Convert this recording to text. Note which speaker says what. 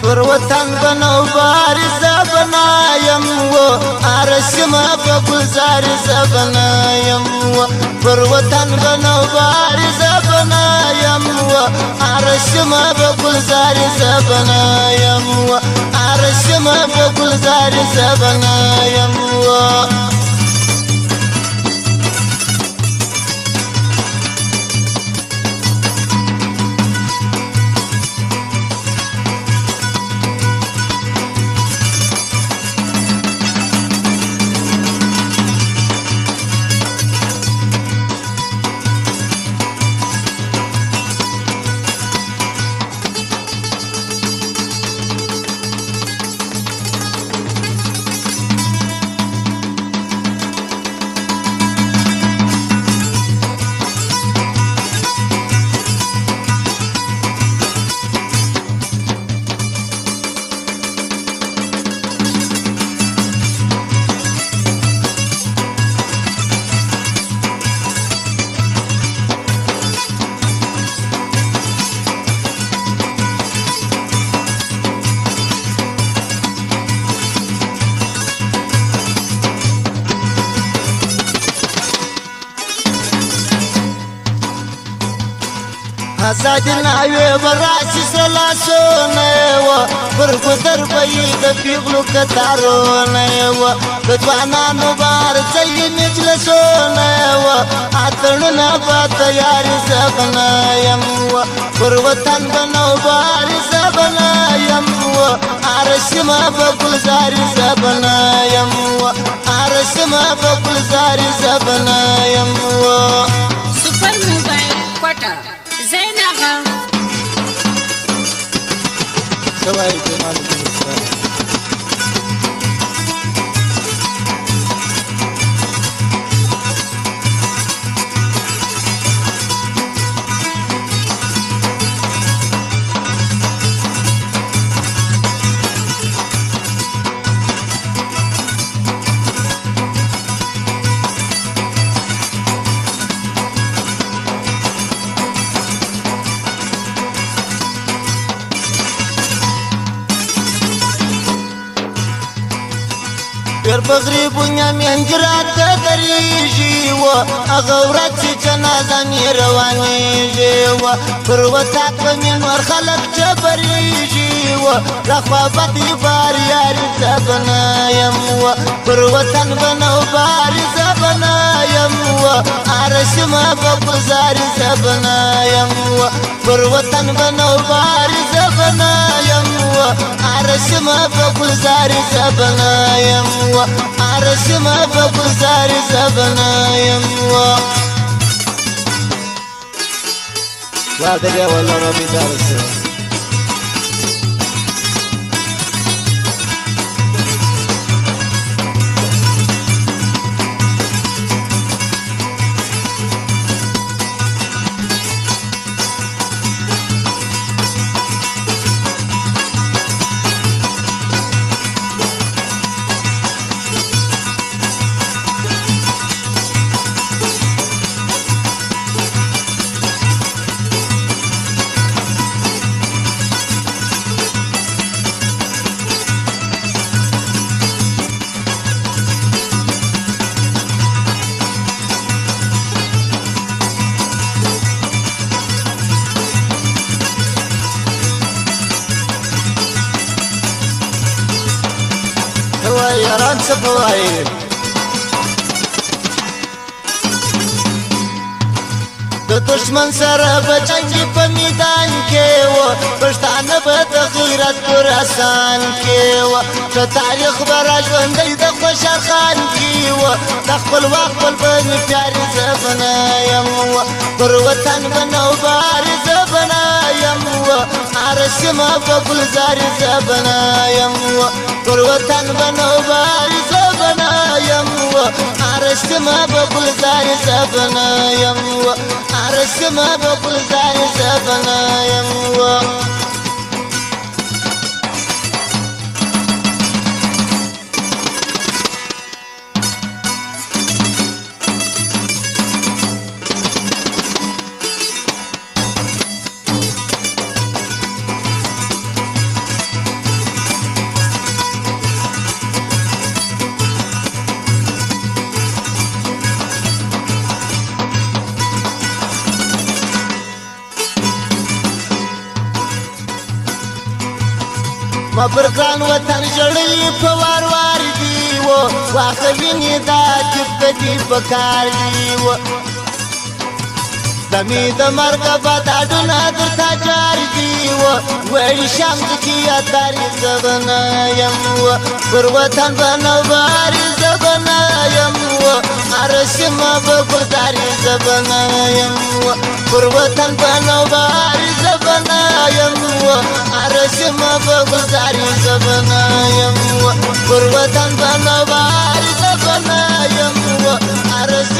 Speaker 1: پر وطن بنو بارز بنایم و عرشم په گلزار زبنایم و پر وطن بنو بارز بنایم و عرشم په گلزار زبنایم و عرشم په گلزار زبنایم و آزاد ناوی براشی سلاسونه و پر گذر بایی د پیغلو کتارونه و بدوانانو بار زی مجلسونه و اترنا با تیاری زبنایم و پر وطن بنو باری زبنایم و عرشم با گلزاری زبنایم و عرشم با گلزاری زبنایم و
Speaker 2: سپر موبایل کوټه زینغه
Speaker 1: سوای په مالک پر بغری بنیا منجرات دریجی و اغورت جنازه روانیجی و پر وطاق بمین ور خلق جبریجی و لخوابتی باریاری زبنایم و پر وطن بنو باری زبنایم و عرشم بگزاری زبنایم و پر وطن بنو باری زبنایم و عرشم بگزاری زبنایم و عرشم بگزاری زبنایم و وادریا والله ربي دارسه ياران سفواي د دشمن سره بچنګي په میدان کې و پښتانه به د غیرت پر آسان کې و چې تاریخ به را ژوندی د خوشحال خان کې و د خپل وخت خپل بني پیاري زبنایم و پر وطن بنو باري زبنایم و عرشم په گلزاري زبنایم و پر وطن بنو باري زبنایم و عرشم په گلزاري زبنایم و عرشم په گلزاري زبنایم و ما پر ګران وطن ژړلي په وار وار دي و واخه وینې دا چې په دې پکار دي و دمې د مرګ بداډونه درته جار دي و وړي شام کې اتاري زبنا یم و پر وطن بنواري زبنا یم و ارسمه په برداري زبنا یم و پر وطن بنواري زبنا یم و ارسمه په برداري زبنا یم و پر وطن بنواري زبنا یم و ارسمه